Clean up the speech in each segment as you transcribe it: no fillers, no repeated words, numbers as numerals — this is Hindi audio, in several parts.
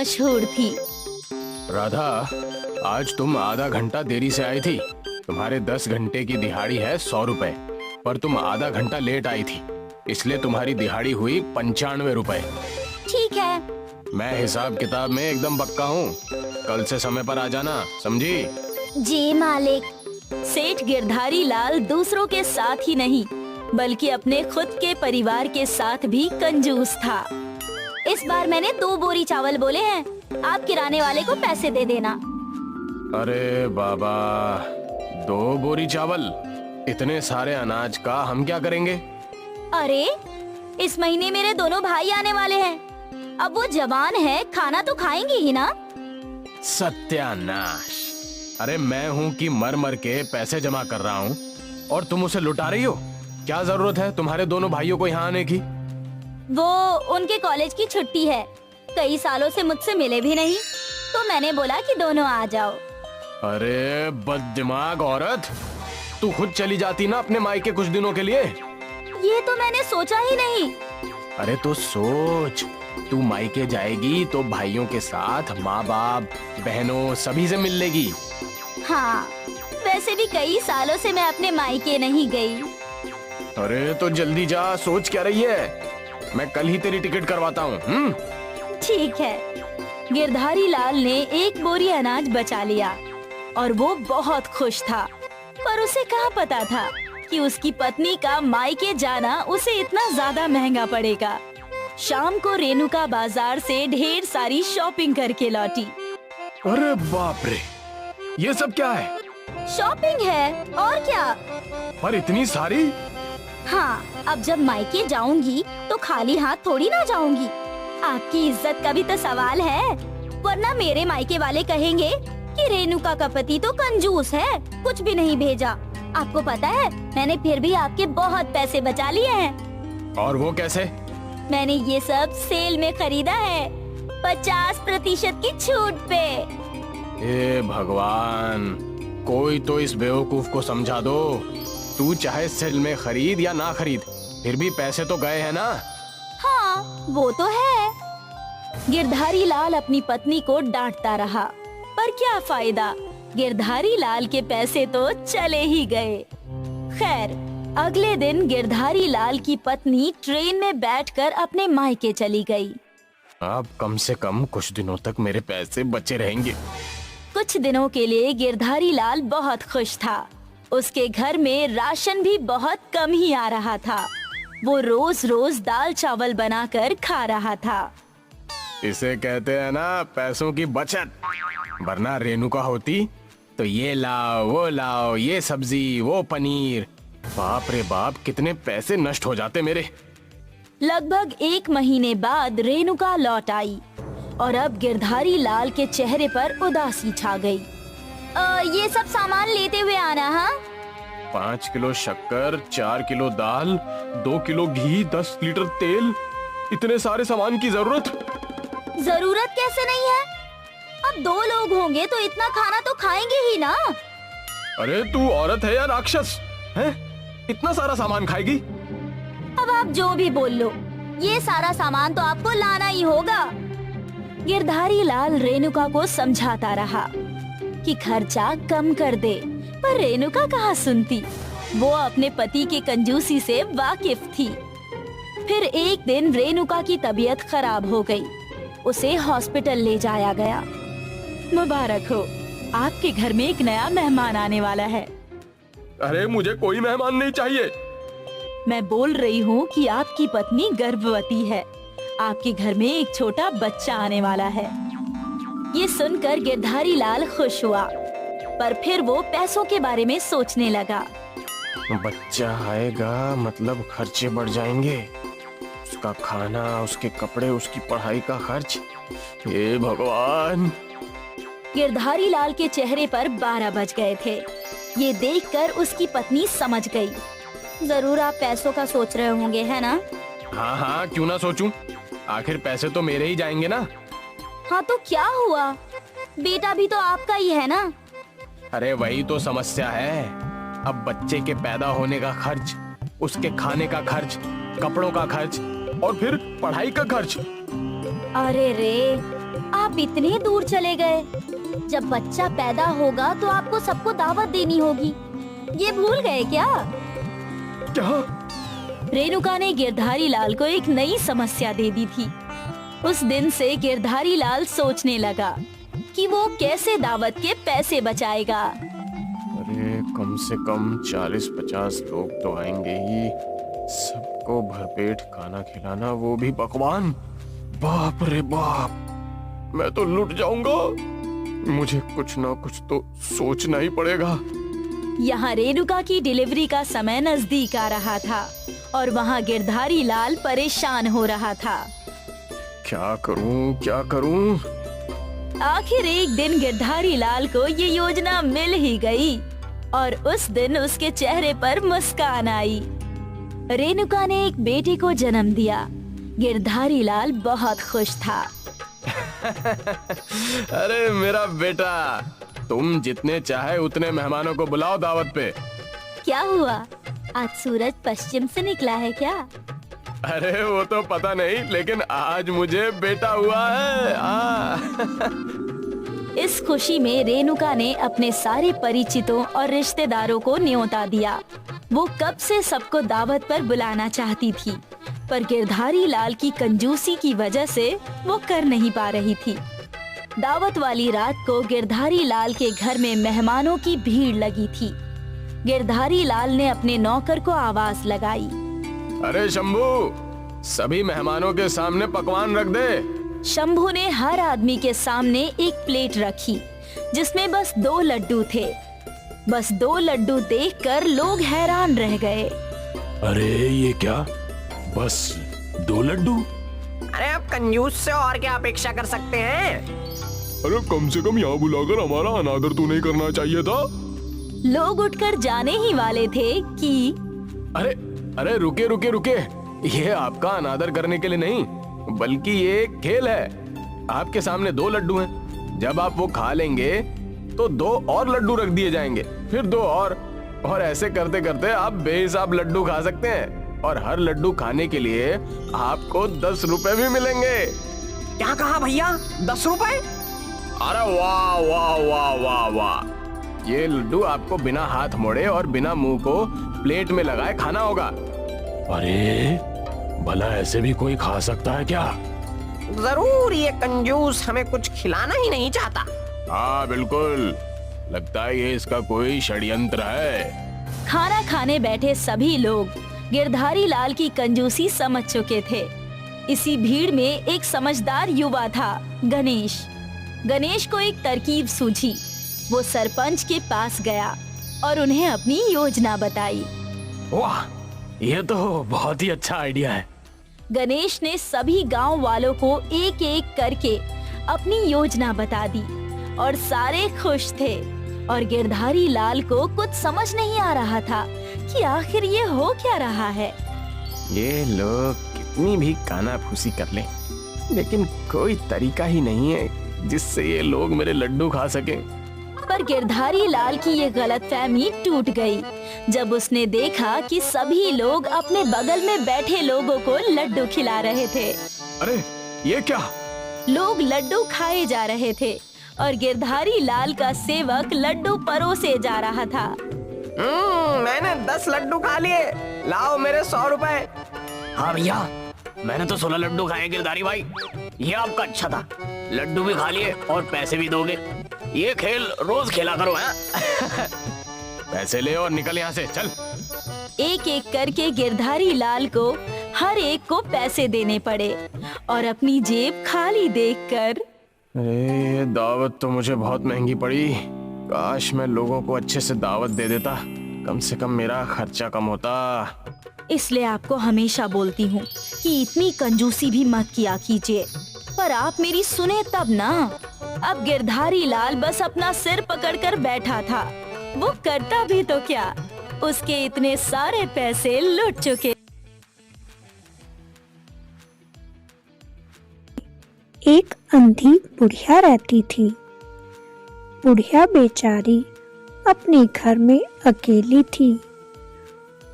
मशहूर थी। राधा, आज तुम आधा घंटा देरी से आई थी। तुम्हारे 10 घंटे की दिहाड़ी है 100 रुपए, पर तुम आधा घंटा लेट आई थी, इसलिए तुम्हारी दिहाड़ी हुई 95 रुपए। ठीक है। मैं हिसाब किताब में एकदम पक्का हूँ। कल से समय पर आ जाना, समझी? जी मालिक। सेठ गिरधारी लाल दूसरों के साथ ही नहीं बल्कि अपने खुद के परिवार के साथ भी कंजूस था। इस बार मैंने 2 बोरी चावल बोले हैं, आप किराने वाले को पैसे दे देना। अरे बाबा, 2 बोरी चावल? इतने सारे अनाज का हम क्या करेंगे? अरे, इस महीने मेरे दोनों भाई आने वाले हैं। अब वो जवान है, खाना तो खाएंगे ही ना। सत्यानाश! अरे मैं हूँ कि मर मर के पैसे जमा कर रहा हूँ और तुम उसे लुटा रही हो। क्या जरूरत है तुम्हारे दोनों भाइयों को यहाँ आने की? वो उनके कॉलेज की छुट्टी है, कई सालों से मुझसे मिले भी नहीं, तो मैंने बोला कि दोनों आ जाओ। अरे बददिमाग औरत, तू खुद चली जाती ना अपने मायके कुछ दिनों के लिए। ये तो मैंने सोचा ही नहीं। अरे तो सोच, तू मायके जाएगी तो भाइयों के साथ माँ बाप बहनों सभी से मिल लेगी। हाँ, वैसे भी कई सालों से मैं अपने मायके नहीं गई। अरे तो जल्दी जा, सोच क्या रही है? मैं कल ही तेरी टिकट करवाता हूँ। ठीक है। गिरधारी लाल ने 1 बोरी अनाज बचा लिया और वो बहुत खुश था, पर उसे कहाँ पता था कि उसकी पत्नी का मायके जाना उसे इतना ज्यादा महंगा पड़ेगा। शाम को रेणुका बाजार से ढेर सारी शॉपिंग करके लौटी। अरे बाप रे, ये सब क्या है? शॉपिंग है और क्या। पर इतनी सारी? हाँ, अब जब मायके जाऊंगी तो खाली हाथ थोड़ी ना जाऊंगी। आपकी इज्जत का भी तो सवाल है, वरना मेरे मायके वाले कहेंगे कि रेणुका का पति तो कंजूस है, कुछ भी नहीं भेजा। आपको पता है, मैंने फिर भी आपके बहुत पैसे बचा लिए हैं। और वो कैसे? मैंने ये सब सेल में खरीदा है, 50% की छूट पे। हे भगवान, कोई तो इस बेवकूफ को समझा दो। तू चाहे सेल में खरीद या ना खरीद, फिर भी पैसे तो गए हैं ना। हाँ, वो तो है। गिरधारी लाल अपनी पत्नी को डांटता रहा, पर क्या फायदा, गिरधारी लाल के पैसे तो चले ही गए। खैर, अगले दिन गिरधारी लाल की पत्नी ट्रेन में बैठकर अपने मायके चली गई। अब कम से कम कुछ दिनों तक मेरे पैसे बचे रहेंगे। कुछ दिनों के लिए गिरधारी लाल बहुत खुश था। उसके घर में राशन भी बहुत कम ही आ रहा था। वो रोज रोज दाल चावल बनाकर खा रहा था। इसे कहते हैं ना पैसों की बचत। वरना रेणुका होती तो ये लाओ वो लाओ, ये सब्जी वो पनीर, बाप रे बाप, कितने पैसे नष्ट हो जाते मेरे। लगभग 1 महीने बाद रेणुका लौट आई और अब गिरधारी लाल के चेहरे पर उदासी छा गई। ये सब सामान लेते हुए आना। हाँ, 5 किलो शक्कर, 4 किलो दाल, 2 किलो घी, 10 लीटर तेल, इतने सारे सामान की जरूरत कैसे नहीं है? अब 2 लोग होंगे तो इतना खाना तो खाएंगे ही ना। अरे तू औरत है या राक्षस है? इतना सारा सामान खाएगी? अब आप जो भी बोल लो, ये सारा सामान तो आपको लाना ही होगा। गिरधारी लाल रेणुका को समझाता रहा कि खर्चा कम कर दे, पर रेणुका कहाँ सुनती। वो अपने पति की कंजूसी से वाकिफ थी। फिर एक दिन रेणुका की तबीयत खराब हो गई। उसे हॉस्पिटल ले जाया गया। मुबारक हो, आपके घर में एक नया मेहमान आने वाला है। अरे मुझे कोई मेहमान नहीं चाहिए। मैं बोल रही हूँ कि आपकी पत्नी गर्भवती है। आपके घर में एक छोटा बच्चा आने वाला है। ये सुनकर गिरधारी लाल खुश हुआ, पर फिर वो पैसों के बारे में सोचने लगा। बच्चा आएगा मतलब खर्चे बढ़ जाएंगे, उसका खाना, उसके कपड़े, उसकी पढ़ाई का खर्च। हे भगवान! गिरधारी लाल के चेहरे पर 12 बज गए थे। ये देखकर उसकी पत्नी समझ गई। जरूर आप पैसों का सोच रहे होंगे, है ना? हाँ हाँ, क्यों ना सोचूं, आखिर पैसे तो मेरे ही जाएंगे ना। हाँ तो क्या हुआ, बेटा भी तो आपका ही है ना। अरे वही तो समस्या है। अब बच्चे के पैदा होने का खर्च, उसके खाने का खर्च, कपड़ों का खर्च और फिर पढ़ाई का खर्च। अरे रे, आप इतने दूर चले गए। जब बच्चा पैदा होगा तो आपको सबको दावत देनी होगी। ये भूल गए क्या? क्या? रेणुका ने गिरधारी लाल को एक नई समस्या दे दी थी। उस दिन से गिरधारी लाल सोचने लगा कि वो कैसे दावत के पैसे बचाएगा। अरे कम से कम 40-50 लोग तो आएंगे ही। सबको भरपेट खाना खिलाना, वो भी पकवान। बाप रे बाप, मैं तो लुट जाऊंगा। मुझे कुछ ना कुछ तो सोचना ही पड़ेगा। यहाँ रेणुका की डिलीवरी का समय नजदीक आ रहा था और वहाँ गिरधारी लाल परेशान हो रहा था। क्या करूं, क्या करूं? आखिर एक दिन गिरधारी लाल को ये योजना मिल ही गई और उस दिन उसके चेहरे पर मुस्कान आई। रेणुका ने एक बेटे को जन्म दिया। गिरधारी लाल बहुत खुश था। अरे मेरा बेटा, तुम जितने चाहे उतने मेहमानों को बुलाओ दावत पे। क्या हुआ, आज सूरज पश्चिम से निकला है क्या? अरे वो तो पता नहीं, लेकिन आज मुझे बेटा हुआ है। इस खुशी में रेणुका ने अपने सारे परिचितों और रिश्तेदारों को न्योता दिया। वो कब से सबको दावत पर बुलाना चाहती थी, पर गिरधारी लाल की कंजूसी की वजह से वो कर नहीं पा रही थी। दावत वाली रात को गिरधारी लाल के घर में मेहमानों की भीड़ लगी थी। गिरधारी लाल ने अपने नौकर को आवाज लगाई। अरे शंभू, सभी मेहमानों के सामने पकवान रख दे। शंभू ने हर आदमी के सामने एक प्लेट रखी जिसमें बस 2 लड्डू थे। बस 2 लड्डू देखकर लोग हैरान रह गए। अरे ये क्या, बस 2 लड्डू? अरे आप कंजूस से और क्या अपेक्षा कर सकते हैं? अरे कम से कम यहाँ बुलाकर हमारा अनादर तो नहीं करना चाहिए था। लोग उठकर जाने ही वाले थे कि अरे अरे रुके रुके रुके, ये आपका अनादर करने के लिए नहीं, बल्कि ये एक खेल है। आपके सामने 2 लड्डू हैं। जब आप वो खा लेंगे तो 2 और लड्डू रख दिए जाएंगे, फिर 2 और ऐसे करते करते आप बेहिसाब लड्डू खा सकते हैं। और हर लड्डू खाने के लिए आपको 10 रुपए भी मिलेंगे। क्या कहा भैया, 10 रुपए? अरे वाह वाह वाह वाह वाह, ये लड्डू आपको बिना हाथ मोड़े और बिना मुंह को प्लेट में लगाए खाना होगा। अरे भला ऐसे भी कोई खा सकता है क्या? जरूर ये कंजूस हमें कुछ खिलाना ही नहीं चाहता। हाँ बिल्कुल, लगता है ये इसका कोई षड्यंत्र है। खाना खाने बैठे सभी लोग गिरधारी लाल की कंजूसी समझ चुके थे। इसी भीड़ में एक समझदार युवा था, गणेश। गणेश को एक तरकीब सूझी। वो सरपंच के पास गया और उन्हें अपनी योजना बताई। वाह, ये तो बहुत ही अच्छा आइडिया है। गणेश ने सभी गांव वालों को एक एक करके अपनी योजना बता दी और सारे खुश थे। और गिरधारी लाल को कुछ समझ नहीं आ रहा था कि आखिर ये हो क्या रहा है। ये लोग कितनी भी कानाफूसी कर लें, लेकिन कोई तरीका ही नहीं है जिससे ये लोग मेरे लड्डू खा सकें। पर गिरधारी लाल की ये गलतफहमी टूट गई जब उसने देखा कि सभी लोग अपने बगल में बैठे लोगों को लड्डू खिला रहे थे। अरे ये क्या? लोग लड्डू खाए जा रहे थे और गिरधारी लाल का सेवक लड्डू परोसे जा रहा था। मैंने 10 लड्डू खा लिए, लाओ मेरे 100 रुपए। हाँ भैया, मैंने तो 16 लड्डू खाए गिरधारी भाई। ये आपका अच्छा था, लड्डू भी खा लिए और पैसे भी दोगे। ये खेल रोज खेला करो हैं? पैसे ले और निकल यहाँ से, चल। एक एक करके गिरधारी लाल को हर एक को पैसे देने पड़े और अपनी जेब खाली देखकर अरे दावत तो मुझे बहुत महंगी पड़ी। काश मैं लोगों को अच्छे से दावत दे देता, कम से कम मेरा खर्चा कम होता। इसलिए आपको हमेशा बोलती हूँ कि इतनी कंजूसी भी मत किया कीजिए, पर आप मेरी सुने तब ना। अब गिरधारी लाल बस अपना सिर पकड़कर बैठा था। वो करता भी तो क्या, उसके इतने सारे पैसे लुट चुके। एक अंधी बुढ़िया रहती थी। बुढ़िया बेचारी अपने घर में अकेली थी।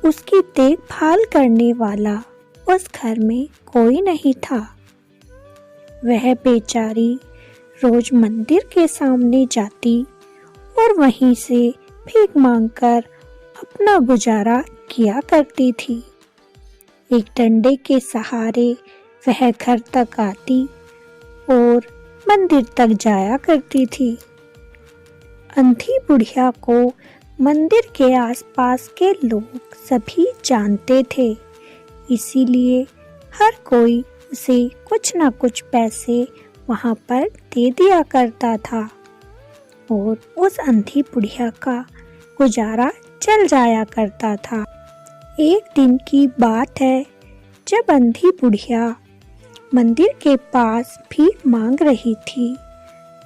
उसकी देखभाल करने वाला उस घर में कोई नहीं था। वह बेचारी रोज मंदिर के सामने जाती और वहीं से भीख मांगकर अपना गुजारा किया करती थी। एक डंडे के सहारे वह घर तक आती और मंदिर तक जाया करती थी। अंधी बुढ़िया को मंदिर के आसपास के लोग सभी जानते थे, इसीलिए हर कोई उसे कुछ न कुछ पैसे वहां पर दे दिया करता था और उस अंधी बुढ़िया का गुजारा चल जाया करता था। एक दिन की बात है, जब अंधी बुढ़िया मंदिर के पास भीख मांग रही थी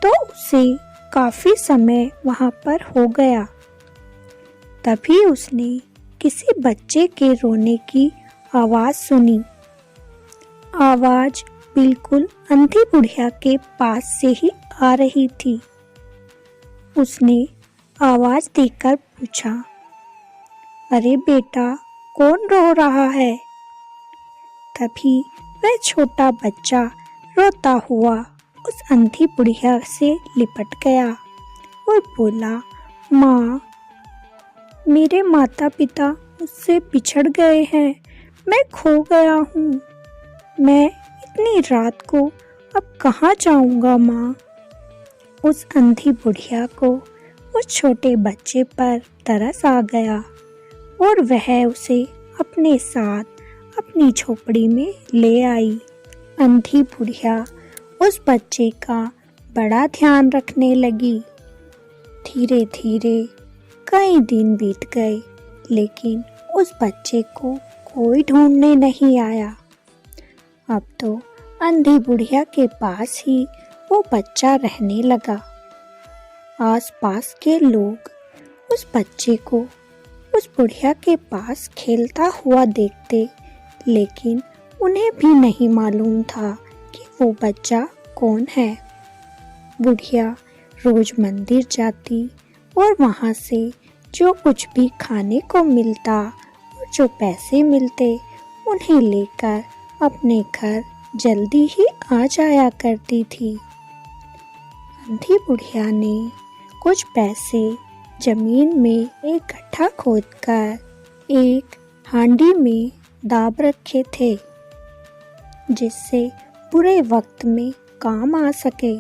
तो उसे काफी समय वहां पर हो गया। तभी उसने किसी बच्चे के रोने की आवाज सुनी। आवाज बिल्कुल अंधी बुढ़िया के पास से ही आ रही थी। उसने आवाज देकर पूछा, अरे बेटा, कौन रो रहा है? तभी वह छोटा बच्चा रोता हुआ उस अंधी बुढ़िया से लिपट गया और बोला, माँ, मेरे माता पिता मुझसे बिछड़ गए हैं, मैं खो गया हूँ, मैं इतनी रात को अब कहाँ जाऊँगा माँ। उस अंधी बुढ़िया को उस छोटे बच्चे पर तरस आ गया और वह उसे अपने साथ अपनी झोपड़ी में ले आई। अंधी बुढ़िया उस बच्चे का बड़ा ध्यान रखने लगी। धीरे धीरे कई दिन बीत गए, लेकिन उस बच्चे को कोई ढूंढने नहीं आया। अब तो अंधी बुढ़िया के पास ही वो बच्चा रहने लगा। आसपास के लोग उस बच्चे को उस बुढ़िया के पास खेलता हुआ देखते, लेकिन उन्हें भी नहीं मालूम था कि वो बच्चा कौन है। बुढ़िया रोज मंदिर जाती और वहाँ से जो कुछ भी खाने को मिलता और जो पैसे मिलते उन्हें लेकर अपने घर जल्दी ही आ जाया करती थी। अंधी बुढ़िया ने कुछ पैसे जमीन में एक गड्ढा खोदकर एक हांडी में दाब रखे थे, जिससे बुरे वक्त में काम आ सके।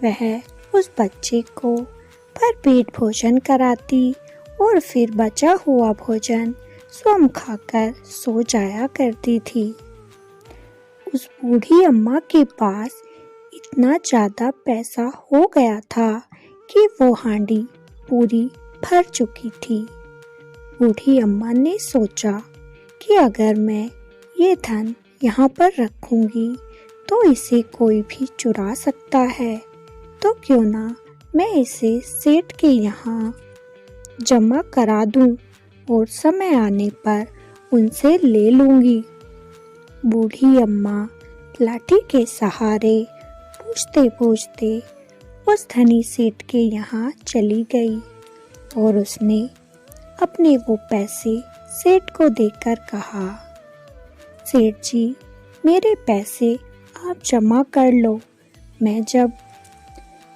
वह उस बच्चे को भरपेट भोजन कराती और फिर बचा हुआ भोजन स्वयं खाकर सो जाया करती थी। उस बूढ़ी अम्मा के पास इतना ज़्यादा पैसा हो गया था कि वो हांडी पूरी भर चुकी थी। बूढ़ी अम्मा ने सोचा कि अगर मैं ये धन यहाँ पर रखूँगी तो इसे कोई भी चुरा सकता है, तो क्यों ना मैं इसे सेठ के यहाँ जमा करा दूँ और समय आने पर उनसे ले लूँगी। बूढ़ी अम्मा लाठी के सहारे पूछते पूछते उस धनी सेठ के यहाँ चली गई और उसने अपने वो पैसे सेठ को देकर कहा, सेठ जी, मेरे पैसे आप जमा कर लो, मैं जब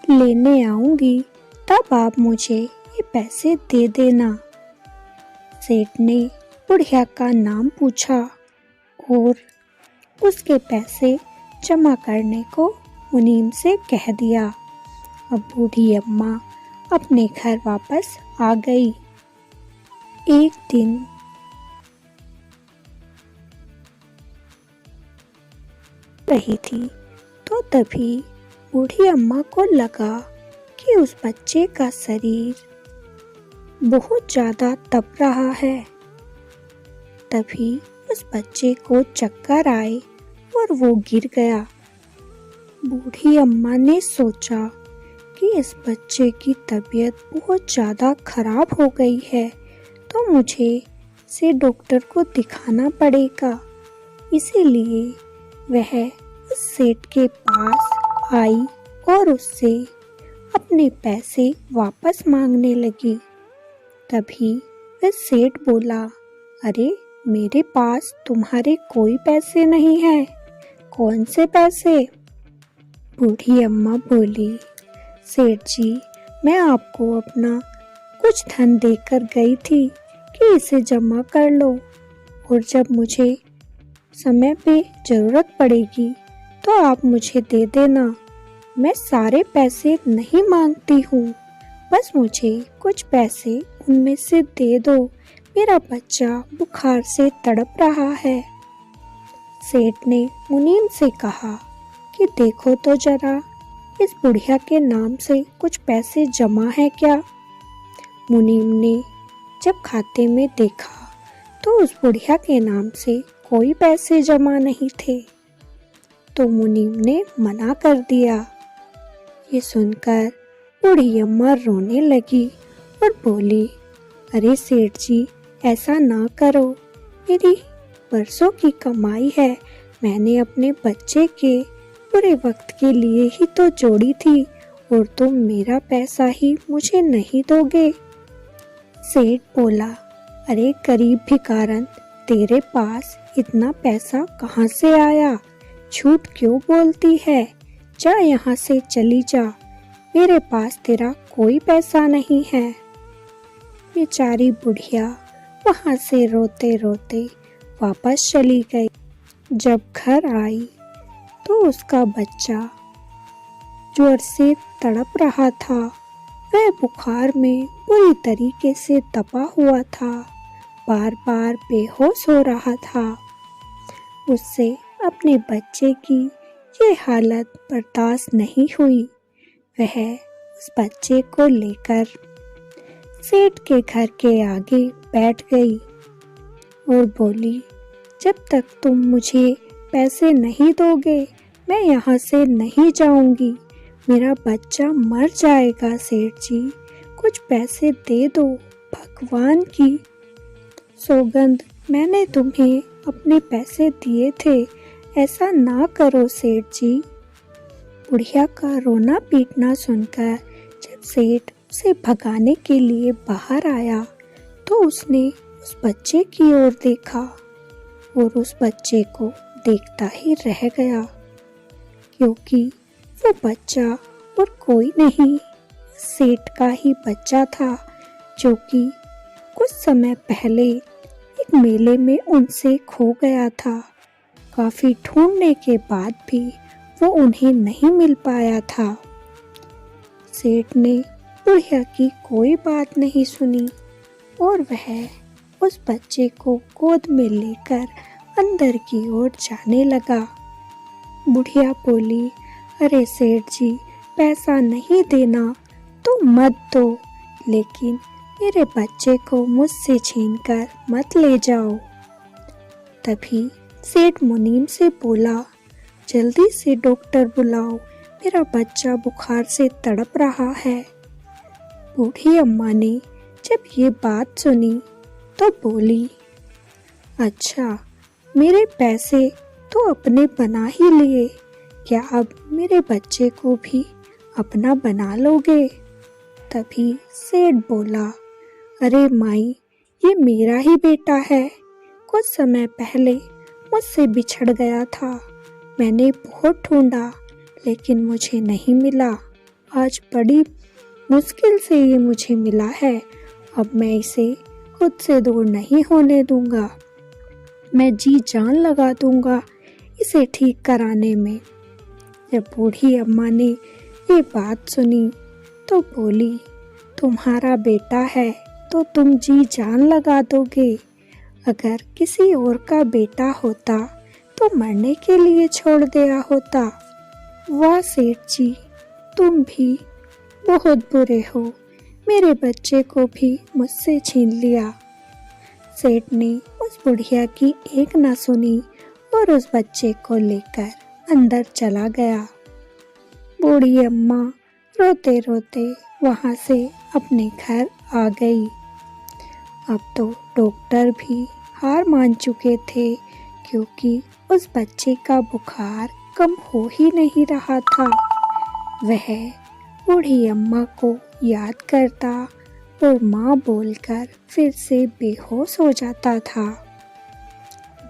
लेने आऊँगी तब आप मुझे ये पैसे दे देना। सेठ ने बुढ़िया का नाम पूछा और उसके पैसे जमा करने को मुनीम से कह दिया। अब बूढ़ी अम्मा अपने घर वापस आ गई। एक दिन रही थी तो तभी बूढ़ी अम्मा को लगा कि उस बच्चे का शरीर बहुत ज़्यादा तप रहा है। तभी उस बच्चे को चक्कर आए और वो गिर गया। बूढ़ी अम्मा ने सोचा कि इस बच्चे की तबीयत बहुत ज़्यादा खराब हो गई है, तो मुझे इसे डॉक्टर को दिखाना पड़ेगा। इसीलिए वह उस सेठ के पास आई और उससे अपने पैसे वापस मांगने लगी। तभी वह सेठ बोला, अरे मेरे पास तुम्हारे कोई पैसे नहीं हैं। कौन से पैसे? बूढ़ी अम्मा बोली, सेठ जी, मैं आपको अपना कुछ धन देकर गई थी कि इसे जमा कर लो, और जब मुझे समय पे ज़रूरत पड़ेगी तो आप मुझे दे देना। मैं सारे पैसे नहीं मांगती हूँ, बस मुझे कुछ पैसे उनमें से दे दो। मेरा बच्चा बुखार से तड़प रहा है। सेठ ने मुनीम से कहा कि देखो तो जरा, इस बुढ़िया के नाम से कुछ पैसे जमा है क्या? मुनीम ने जब खाते में देखा तो उस बुढ़िया के नाम से कोई पैसे जमा नहीं थे, तो मुनीम ने मना कर दिया। ये सुनकर बूढ़ी अम्मा रोने लगी और बोली, अरे सेठ जी, ऐसा ना करो, मेरी बरसों की कमाई है, मैंने अपने बच्चे के बुरे वक्त के लिए ही तो जोड़ी थी, और तुम मेरा पैसा ही मुझे नहीं दोगे। सेठ बोला, अरे गरीब भिखारन, तेरे पास इतना पैसा कहाँ से आया? झूठ क्यों बोलती है? जा यहाँ से चली जा, मेरे पास तेरा कोई पैसा नहीं है। बेचारी बुढ़िया वहाँ से रोते रोते वापस चली गई। जब घर आई तो उसका बच्चा जोर से तड़प रहा था। वह बुखार में पूरी तरीके से दबा हुआ था, बार बार बेहोश हो रहा था। उससे अपने बच्चे की ये हालत बर्दाश्त नहीं हुई। वह उस बच्चे को लेकर सेठ के घर के आगे बैठ गई और बोली, जब तक तुम मुझे पैसे नहीं दोगे मैं यहाँ से नहीं जाऊंगी। मेरा बच्चा मर जाएगा सेठ जी, कुछ पैसे दे दो, भगवान की सौगंध, मैंने तुम्हें अपने पैसे दिए थे, ऐसा ना करो सेठ जी। बुढ़िया का रोना पीटना सुनकर जब सेठ उसे भगाने के लिए बाहर आया तो उसने उस बच्चे की ओर देखा और उस बच्चे को देखता ही रह गया, क्योंकि वो बच्चा और कोई नहीं, सेठ का ही बच्चा था, जो कि कुछ समय पहले एक मेले में उनसे खो गया था। काफी ढूंढने के बाद भी वो उन्हें नहीं मिल पाया था। सेठ ने बुढ़िया की कोई बात नहीं सुनी और वह उस बच्चे को गोद में लेकर अंदर की ओर जाने लगा। बुढ़िया बोली, अरे सेठ जी, पैसा नहीं देना तो मत दो, लेकिन मेरे बच्चे को मुझसे छीनकर मत ले जाओ। तभी सेठ मुनीम से बोला, जल्दी से डॉक्टर बुलाओ, मेरा बच्चा बुखार से तड़प रहा है। बूढ़ी अम्मा ने जब ये बात सुनी तो बोली, अच्छा, मेरे पैसे तो अपने बना ही लिए, क्या अब मेरे बच्चे को भी अपना बना लोगे? तभी सेठ बोला, अरे माई, ये मेरा ही बेटा है, कुछ समय पहले मुझसे बिछड़ गया था। मैंने बहुत ढूंढा लेकिन मुझे नहीं मिला। आज बड़ी मुश्किल से ये मुझे मिला है। अब मैं इसे खुद से दूर नहीं होने दूंगा। मैं जी जान लगा दूंगा इसे ठीक कराने में। जब बूढ़ी अम्मा ने ये बात सुनी तो बोली, तुम्हारा बेटा है तो तुम जी जान लगा दोगे। अगर किसी और का बेटा होता तो मरने के लिए छोड़ दिया होता। वाह सेठ जी, तुम भी बहुत बुरे हो, मेरे बच्चे को भी मुझसे छीन लिया। सेठ ने उस बुढ़िया की एक न सुनी और उस बच्चे को लेकर अंदर चला गया। बूढ़ी अम्मा रोते रोते वहाँ से अपने घर आ गई। अब तो डॉक्टर भी हार मान चुके थे, क्योंकि उस बच्चे का बुखार कम हो ही नहीं रहा था। वह बूढ़ी अम्मा को याद करता और माँ बोलकर फिर से बेहोश हो जाता था।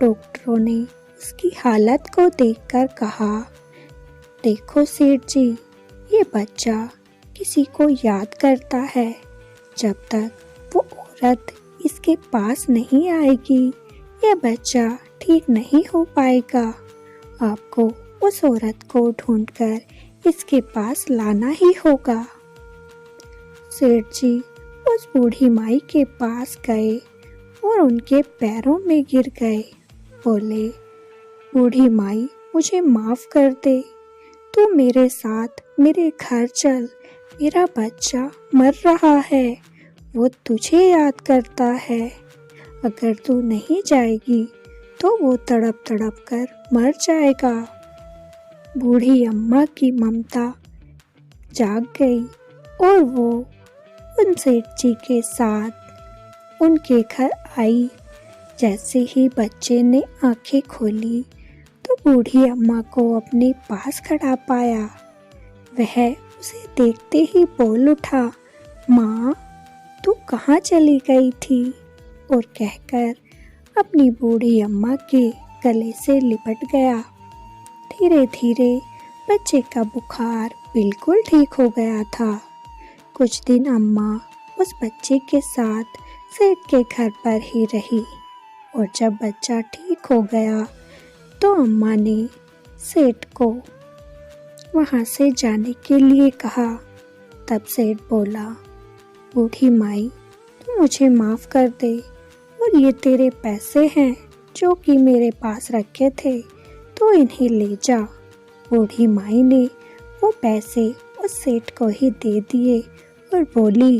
डॉक्टरों ने उसकी हालत को देखकर कहा, देखो सेठ जी, ये बच्चा किसी को याद करता है। जब तक वो औरत इसके पास नहीं आएगी, ये बच्चा ठीक नहीं हो पाएगा। आपको उस औरत को ढूंढकर इसके पास लाना ही होगा। सेठ जी उस बूढ़ी माई के पास गए और उनके पैरों में गिर गए। बोले, बूढ़ी माई, मुझे माफ कर दे, तू मेरे साथ मेरे घर चल, मेरा बच्चा मर रहा है, वो तुझे याद करता है। अगर तू नहीं जाएगी तो वो तड़प तड़प कर मर जाएगा। बूढ़ी अम्मा की ममता जाग गई और वो उन सेठ जी के साथ उनके घर आई। जैसे ही बच्चे ने आंखें खोली तो बूढ़ी अम्मा को अपने पास खड़ा पाया। वह उसे देखते ही बोल उठा, माँ, तू कहाँ चली गई थी? और कहकर अपनी बूढ़ी अम्मा के गले से लिपट गया। धीरे धीरे बच्चे का बुखार बिल्कुल ठीक हो गया था। कुछ दिन अम्मा उस बच्चे के साथ सेठ के घर पर ही रही और जब बच्चा ठीक हो गया तो अम्मा ने सेठ को वहाँ से जाने के लिए कहा। तब सेठ बोला, बूढ़ी माई, तू मुझे माफ़ कर दे और ये तेरे पैसे हैं जो कि मेरे पास रखे थे, तो इन्हें ले जा। बूढ़ी माई ने वो पैसे उस सेठ को ही दे दिए और बोली,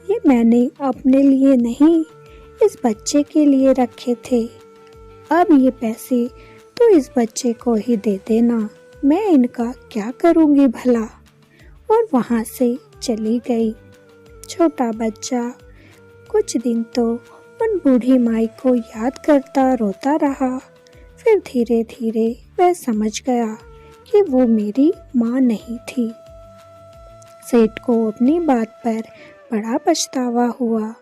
ये मैंने अपने लिए नहीं, इस बच्चे के लिए रखे थे। अब ये पैसे तो इस बच्चे को ही दे देना, मैं इनका क्या करूँगी भला। और वहाँ से चली गई। छोटा बच्चा कुछ दिन तो उन बूढ़ी माई को याद करता रोता रहा। फिर धीरे धीरे वह समझ गया कि वो मेरी माँ नहीं थी। सेठ को अपनी बात पर बड़ा पछतावा हुआ।